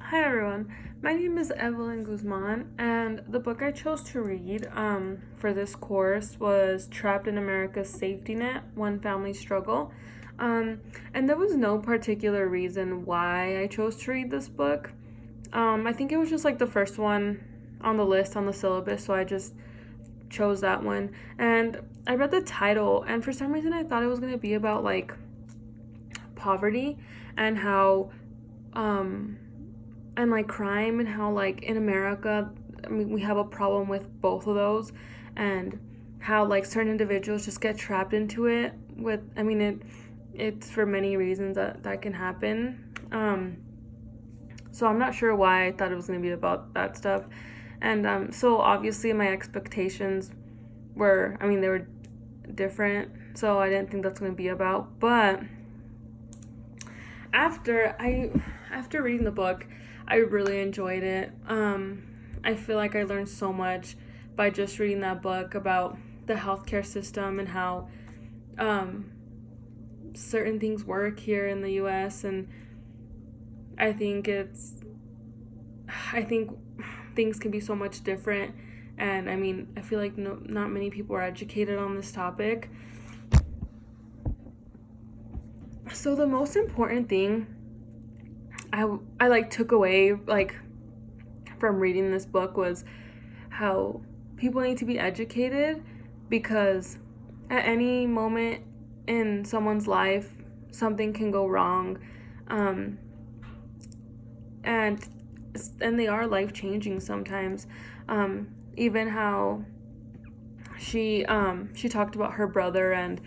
Hi everyone, my name is Evelyn Guzman, and the book I chose to read for this course was Trapped in America's Safety Net: One Family Struggle. And there was no particular reason why I chose to read this book. I think it was just like the first one on the list on the syllabus, so I just chose that one. And I read the title, and for some reason I thought it was going to be about like poverty and how um and like crime and how like in America, I mean, we have a problem with both of those, and how like certain individuals just get trapped into it with, I mean, it's for many reasons that can happen. So I'm not sure why I thought it was going to be about that stuff. And so obviously my expectations were, I mean, they were different, so I didn't think that's going to be about. But after I after reading the book, I really enjoyed it. I feel like I learned so much by just reading that book about the healthcare system and how um, certain things work here in the U.S. And I think I think things can be so much different. And I mean, I feel like not many people are educated on this topic. So the most important thing I like took away like from reading this book was how people need to be educated, because at any moment in someone's life something can go wrong, um, and they are life changing sometimes. Even how she talked about her brother and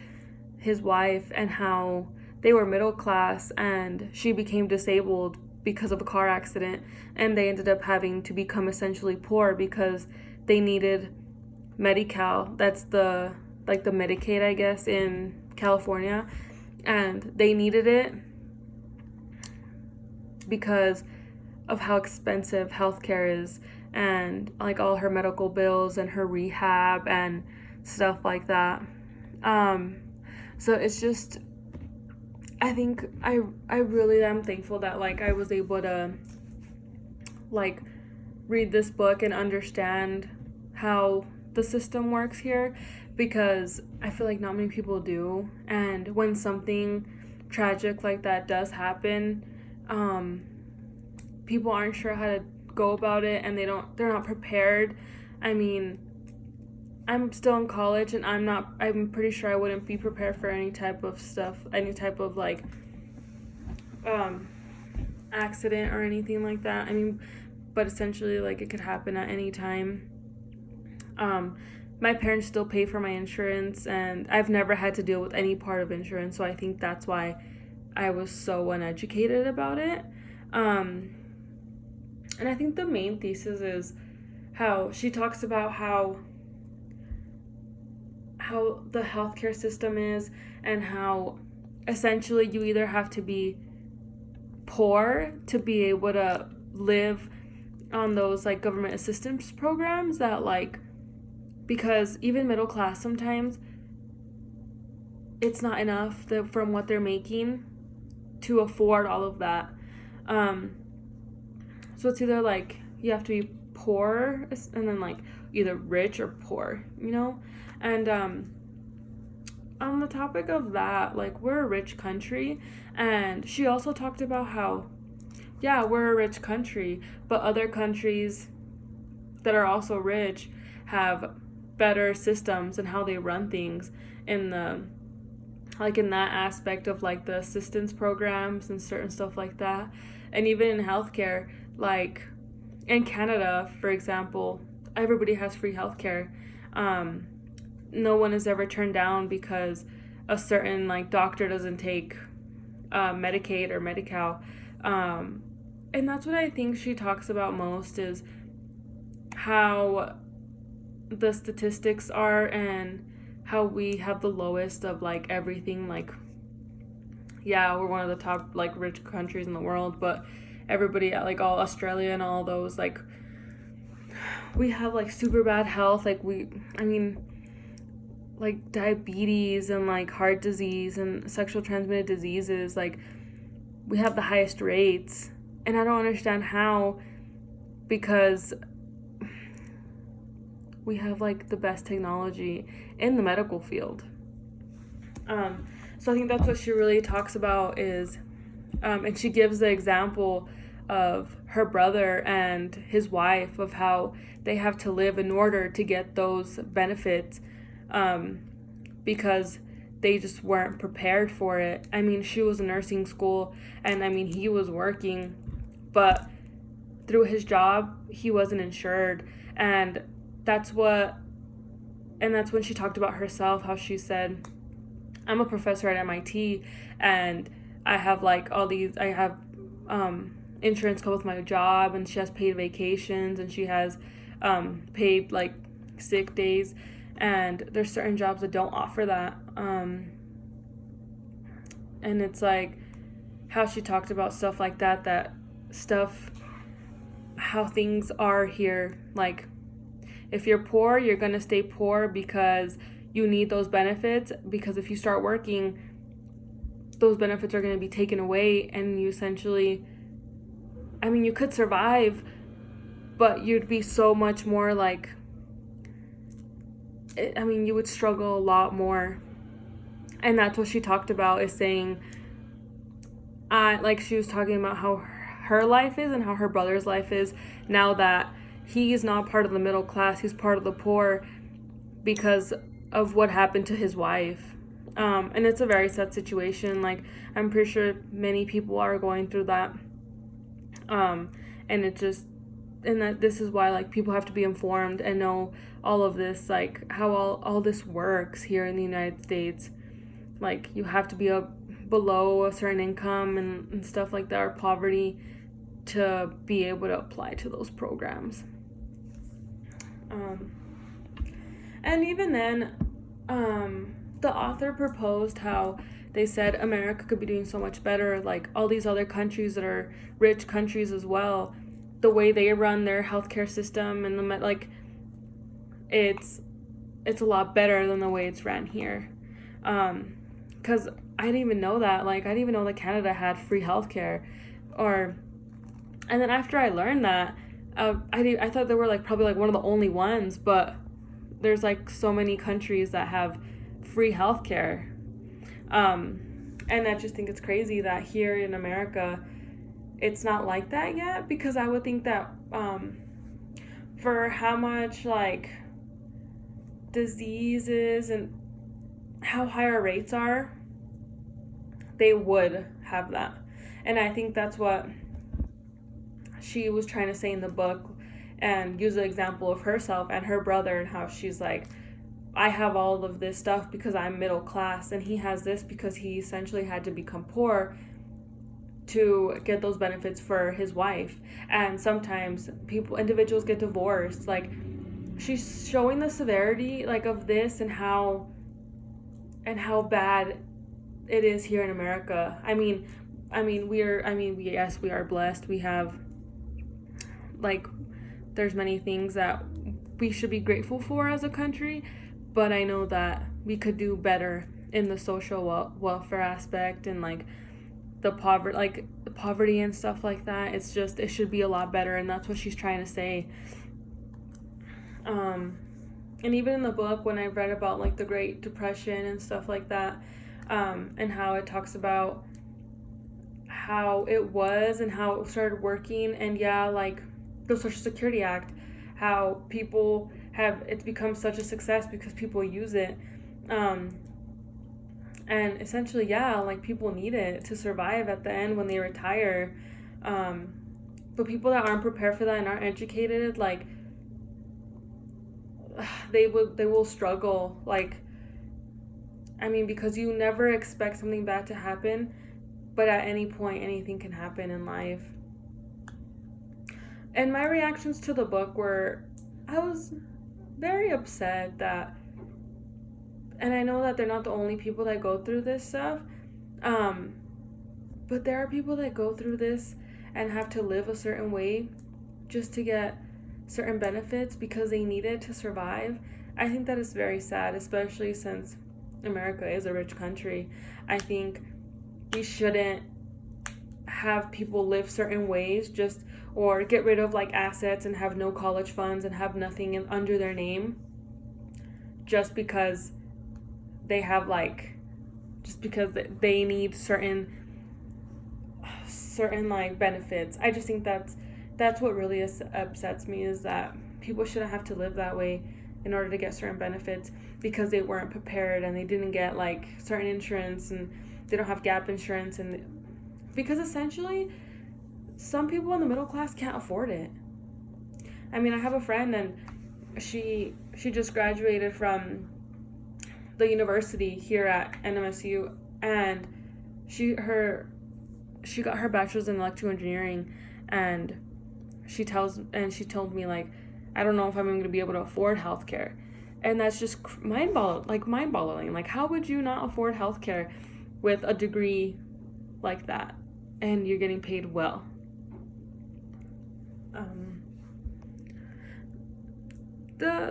his wife, and how they were middle class and she became disabled because of a car accident, and they ended up having to become essentially poor because they needed Medi-Cal. That's the like the Medicaid, I guess, in California, and they needed it because of how expensive healthcare is, and like all her medical bills and her rehab and stuff like that. Um, so it's just, I think I really am thankful that like I was able to like read this book and understand how the system works here, because I feel like not many people do. And when something tragic like that does happen, um, people aren't sure how to go about it, and they're not prepared. I mean, I'm still in college, and I'm pretty sure I wouldn't be prepared for any type of stuff, any type of like um accident or anything like that. I mean, but essentially like it could happen at any time. Um my parents still pay for my insurance, and I've never had to deal with any part of insurance, so I think that's why I was so uneducated about it. Um and I think the main thesis is how she talks about how the healthcare system is, and how essentially you either have to be poor to be able to live on those like government assistance programs that like, because even middle class sometimes it's not enough from what they're making to afford all of that. um so it's either like you have to be poor and then like either rich or poor, and on the topic of that, like, we're a rich country, and she also talked about how, yeah, we're a rich country, but other countries that are also rich have better systems and how they run things in the like in that aspect of like the assistance programs and certain stuff like that. And even in healthcare, like in Canada, for example, everybody has free healthcare. um no one is ever turned down because a certain like doctor doesn't take Medicaid or Medi-Cal. um and that's what I think she talks about most, is how the statistics are, and how we have the lowest of like everything. Like, yeah, we're one of the top like rich countries in the world, but everybody, like all Australia and all those, like, we have like super bad health. Like, I mean, like diabetes and like heart disease and sexual transmitted diseases, like we have the highest rates. And I don't understand how, because we have like the best technology in the medical field. So I think that's what she really talks about is, and she gives the example of her brother and his wife, of how they have to live in order to get those benefits, because they just weren't prepared for it. I mean, she was in nursing school, and I mean, he was working, but through his job, he wasn't insured. And that's when she talked about herself, how she said, I'm a professor at MIT, and I have like all these, I have insurance come with my job, and she has paid vacations, and she has paid like sick days, and there's certain jobs that don't offer that. And it's like how she talked about stuff like that stuff, how things are here. Like, if you're poor, you're gonna stay poor because you need those benefits, because if you start working, those benefits are going to be taken away, and you essentially, I mean, you could survive, but you'd be so much more like, I mean, you would struggle a lot more. And that's what she talked about, is saying, like she was talking about how her life is and how her brother's life is now that he's not part of the middle class, he's part of the poor because of what happened to his wife. And it's a very sad situation. Like, I'm pretty sure many people are going through that. And it just, and that this is why, like, people have to be informed and know all of this, like, how all this works here in the United States. Like, you have to be below a certain income and stuff like that, or poverty, to be able to apply to those programs. And even then, the author proposed how they said America could be doing so much better, like all these other countries that are rich countries as well, the way they run their healthcare system, and like it's a lot better than the way it's ran here. Because I didn't even know that. Like, I didn't even know that Canada had free healthcare, and then after I learned that, I thought they were like probably like one of the only ones, but there's like so many countries that have free healthcare. And I just think it's crazy that here in America, it's not like that yet, because I would think that for how much like diseases and how high our rates are, they would have that. And I think that's what she was trying to say in the book, and use the example of herself and her brother, and how she's like, I have all of this stuff because I'm middle class, and he has this because he essentially had to become poor to get those benefits for his wife. And sometimes individuals get divorced. Like, she's showing the severity like of this, and how bad it is here in America. I mean we are blessed. We have, like, there's many things that we should be grateful for as a country, but I know that we could do better in the social welfare aspect, and like the poverty and stuff like that. It's just, it should be a lot better, and that's what she's trying to say. And even in the book, when I read about like the Great Depression and stuff like that, and how it talks about how it was and how it started working, and like the Social Security Act, how it's become such a success because people use it, and essentially, like, people need it to survive at the end when they retire, but people that aren't prepared for that and aren't educated, like, they will struggle. Like, I mean, because you never expect something bad to happen, but at any point anything can happen in life. And my reactions to the book were, I was very upset that, and I know that they're not the only people that go through this stuff, but there are people that go through this and have to live a certain way just to get certain benefits because they need it to survive. I think that is very sad, especially since America is a rich country. I think we shouldn't have people live certain ways, just or get rid of like assets and have no college funds and have nothing under their name just because they have like just because they need certain like benefits. I just think that's what really upsets me, is that people shouldn't have to live that way in order to get certain benefits because they weren't prepared and they didn't get like certain insurance and they don't have gap insurance, and because essentially some people in the middle class can't afford it. I mean, I have a friend and she just graduated from the university here at NMSU, and she got her bachelor's in electrical engineering, and she told me like, I don't know if I'm going to be able to afford healthcare. And that's just mind-boggling. Like, how would you not afford healthcare with a degree like that and you're getting paid well?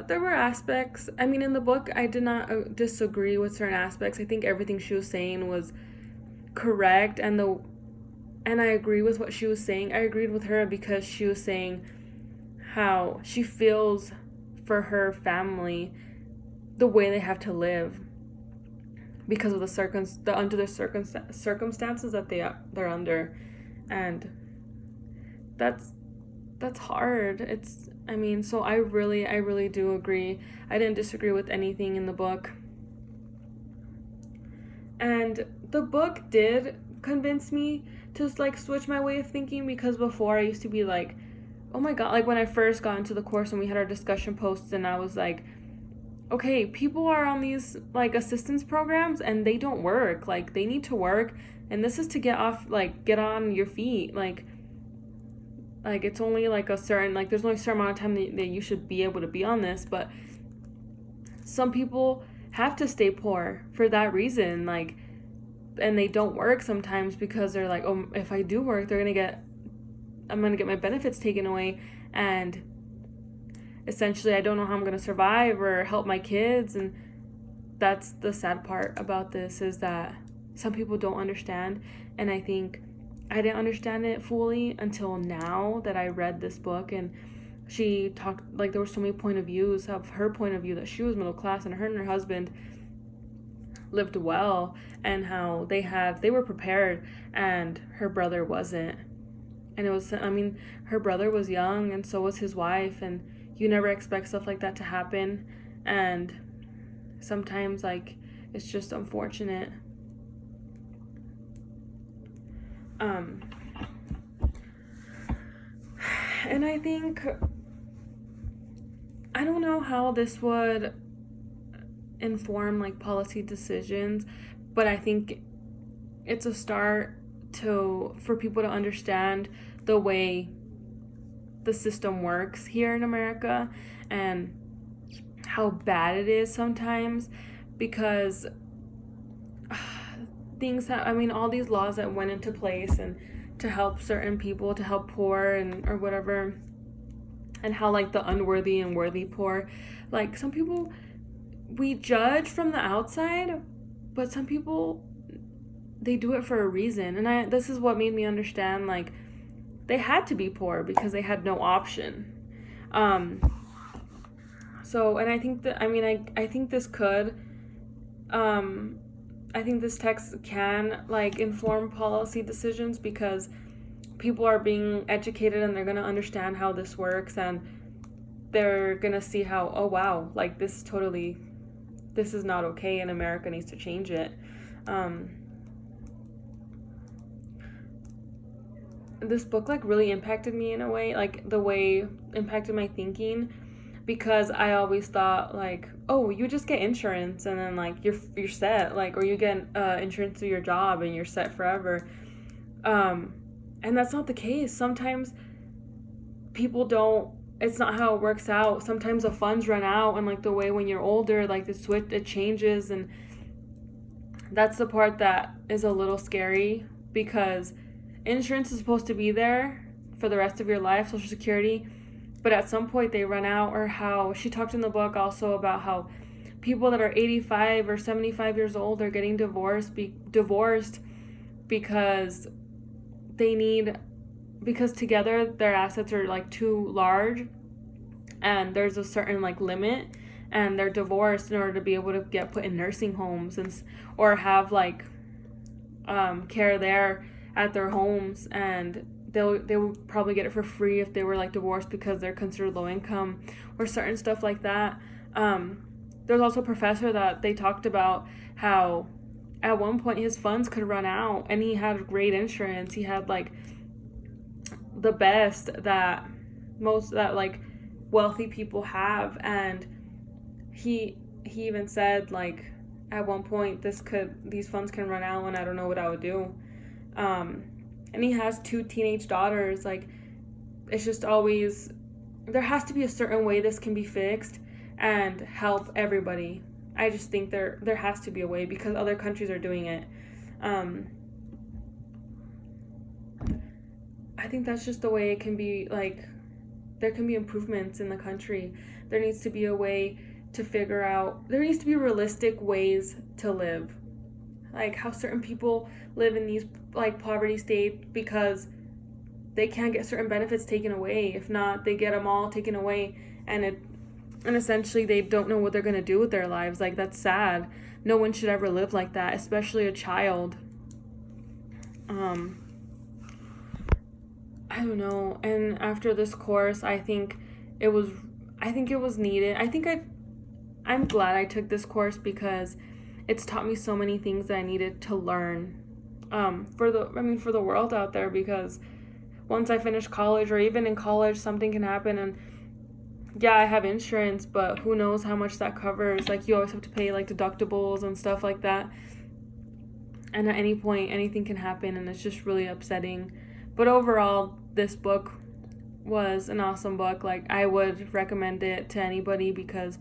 There were aspects, I mean, in the book, I did not disagree with certain aspects. I think everything she was saying was correct, and I agree with what she was saying. I agreed with her because she was saying how she feels for her family the way they have to live because of the circumstances that they're under, and that's hard. So I really do agree. I didn't disagree with anything in the book. And the book did convince me to like switch my way of thinking, because before I used to be like, oh my god, like when I first got into the course and we had our discussion posts, and I was like, okay, people are on these like assistance programs and they don't work. Like, they need to work, and this is to get on your feet. Like it's only like a certain, like there's only a certain amount of time that you should be able to be on this, but some people have to stay poor for that reason, like, and they don't work sometimes because they're like, oh, if I do work, I'm gonna get my benefits taken away, and essentially I don't know how I'm gonna survive or help my kids. And that's the sad part about this, is that some people don't understand, and I think I didn't understand it fully until now that I read this book. And she talked, like, there were so many point of views of her point of view, that she was middle class and her husband lived well, and how they were prepared and her brother wasn't. And it was, I mean, her brother was young and so was his wife, and you never expect stuff like that to happen, and sometimes like it's just unfortunate. And I think, I don't know how this would inform like policy decisions, but I think it's a start for people to understand the way the system works here in America and how bad it is sometimes, because all these laws that went into place and to help certain people, to help poor and or whatever, and how like the unworthy and worthy poor, like some people we judge from the outside, but some people, they do it for a reason. And this is what made me understand, like, they had to be poor because they had no option. So, and I think that, I think this could, I think this text can, like, inform policy decisions, because people are being educated and they're going to understand how this works, and they're going to see how, oh, wow, like, this is not okay, and America needs to change it. This book, like, really impacted me in a way, like, the way impacted my thinking, because I always thought, like, oh, you just get insurance and then, like, you're set, like, or you get insurance through your job and you're set forever. And that's not the case. Sometimes people don't, it's not how it works out. Sometimes the funds run out, and, like, the way when you're older, like, it changes, and that's the part that is a little scary, because insurance is supposed to be there for the rest of your life, Social Security, but at some point they run out. Or how she talked in the book also about how people that are 85 or 75 years old are getting divorced because they need, because together their assets are like too large, and there's a certain like limit, and they're divorced in order to be able to get put in nursing homes or have like care there at their homes, and they would probably get it for free if they were like divorced because they're considered low income or certain stuff like that. There's also a professor that they talked about how at one point his funds could run out, and he had great insurance. He had like the best that most that like wealthy people have, and he even said like at one point these funds can run out and I don't know what I would do. And he has 2 teenage daughters. Like, it's just always, there has to be a certain way this can be fixed and help everybody. I just think there has to be a way because other countries are doing it. I think that's just the way it can be. Like, there can be improvements in the country. There needs to be a way to figure out, there needs to be realistic ways to live. Like how certain people live in these like poverty state because they can't get certain benefits taken away. If not, they get them all taken away, and essentially they don't know what they're going to do with their lives. Like, that's sad. No one should ever live like that, especially a child. I don't know. And after this course, I think it was needed. I'm glad I took this course because it's taught me so many things that I needed to learn for the world out there, because once I finish college, or even in college, something can happen, and yeah, I have insurance, but who knows how much that covers. Like, you always have to pay like deductibles and stuff like that, and at any point anything can happen, and it's just really upsetting. But overall, this book was an awesome book. Like, I would recommend it to anybody because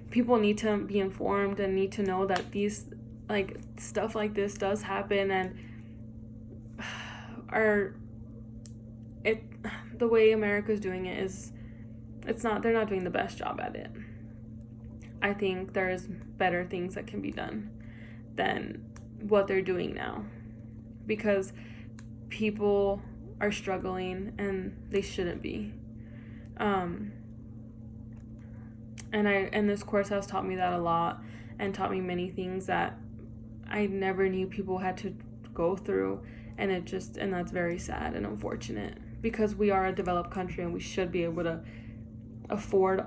people need to be informed and need to know that these like stuff like this does happen, and the way America's doing it is, they're not doing the best job at it. I think there's better things that can be done than what they're doing now, because people are struggling and they shouldn't be. And this course has taught me that a lot, and taught me many things that I never knew people had to go through, and that's very sad and unfortunate, because we are a developed country and we should be able to afford,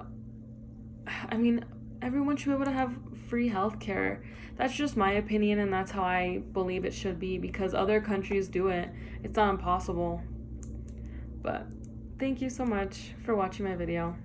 everyone should be able to have free healthcare. That's just my opinion, and that's how I believe it should be, because other countries do it. It's not impossible. But thank you so much for watching my video.